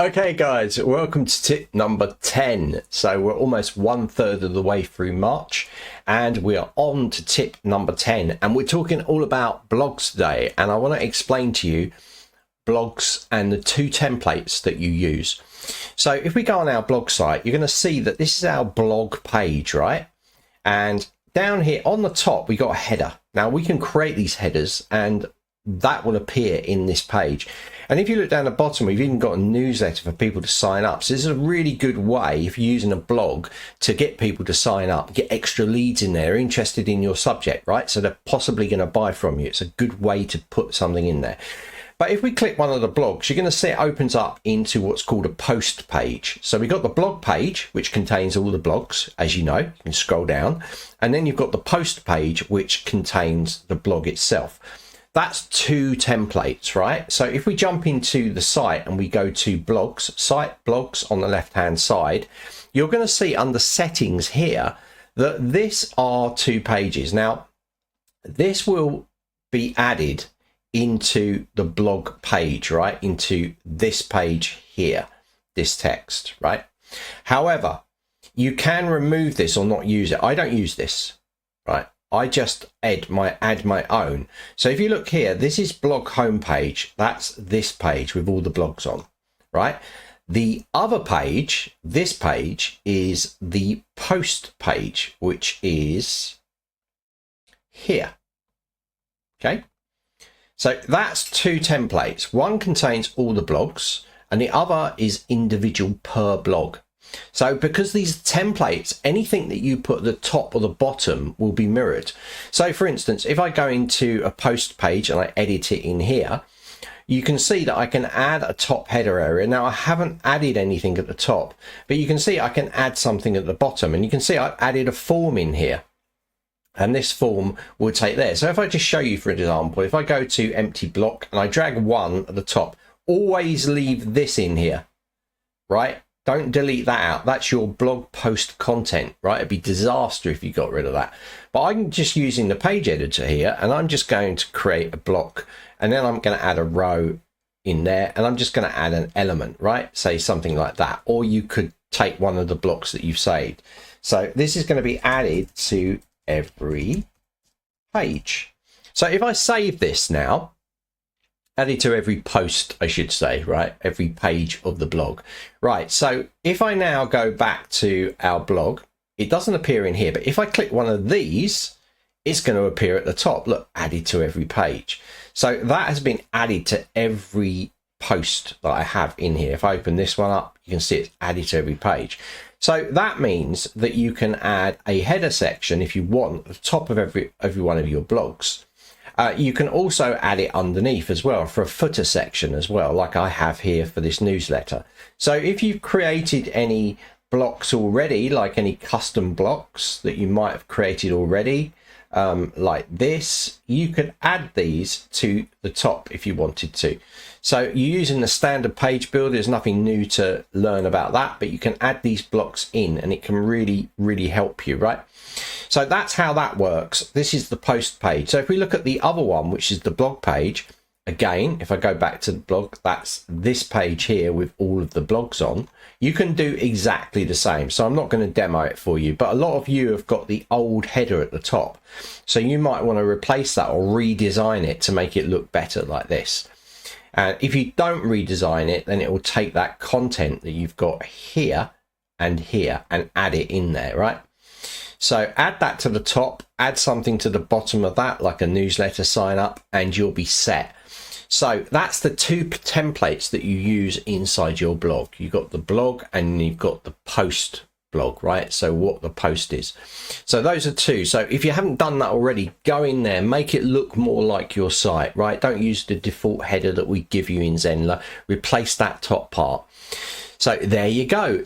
Okay guys, welcome to tip number 10. So we're almost 1/3 of the way through March and we are on to tip number 10, and we're talking all about blogs today, and I want to explain to you blogs and the two templates that you use. So if we go on our blog site, you're going to see that this is our blog page, right? And down here on the top we got a header. Now we can create these headers and that will appear in this page. And if you look down the bottom, we've even got a newsletter for people to sign up. So this is a really good way, if you're using a blog, to get people to sign up, get extra leads in there interested in your subject, right? So they're possibly going to buy from you. It's a good way to put something in there. But if we click one of the blogs, you're going to see it opens up into what's called a post page. So we've got the blog page, which contains all the blogs, as you know. You can scroll down. And then you've got the post page, which contains the blog itself. That's two templates, right? So if we jump into the site and we go to blogs, site blogs on the left hand side, you're going to see under settings here that this are two pages. Now, this will be added into the blog page, right? Into this page here, this text, right? However, you can remove this or not use it. I don't use this, right? I just add my own. So if you look here, this is blog homepage. That's this page with all the blogs on, right? The other page, this page, is the post page, which is here. Okay. So that's two templates. One contains all the blogs and the other is individual per blog. So because these templates, anything that you put at the top or the bottom will be mirrored. So for instance, if I go into a post page and I edit it in here, you can see that I can add a top header area. Now I haven't added anything at the top, but you can see I can add something at the bottom, and you can see I've added a form in here. And this form will take there. So if I just show you, for example, if I go to empty block and I drag one at the top, always leave this in here, right? Don't delete that out. That's your blog post content, right? It'd be disaster if you got rid of that. But I'm just using the page editor here, and I'm just going to create a block, and then I'm going to add a row in there, and I'm just going to add an element, right? Say something like that. Or you could take one of the blocks that you've saved. So this is going to be added to every page. So if I save this now, added to every post, I should say, right? Every page of the blog. Right, so if I now go back to our blog, it doesn't appear in here, but if I click one of these, it's going to appear at the top. Look, added to every page. So that has been added to every post that I have in here. If I open this one up, you can see it's added to every page. So that means that you can add a header section if you want at the top of every one of your blogs. You can also add it underneath as well for a footer section as well, like I have here for this newsletter. So if you've created any blocks already, like any custom blocks that you might have created already, like this, you could add these to the top if you wanted to. So you're using the standard page builder. There's nothing new to learn about that, but you can add these blocks in and it can really, really help you, right? So that's how that works. This is the post page. So if we look at the other one, which is the blog page, again, if I go back to the blog, that's this page here with all of the blogs on. You can do exactly the same. So I'm not going to demo it for you, but a lot of you have got the old header at the top. So you might want to replace that or redesign it to make it look better like this. And if you don't redesign it, then it will take that content that you've got here and add it in there, right? So add that to the top, add something to the bottom of that, like a newsletter sign up, and you'll be set. So that's the two templates that you use inside your blog. You've got the blog and you've got the post blog, right? So what the post is. So those are two. So if you haven't done that already, go in there, make it look more like your site, right? Don't use the default header that we give you in Zenler. Replace that top part. So there you go.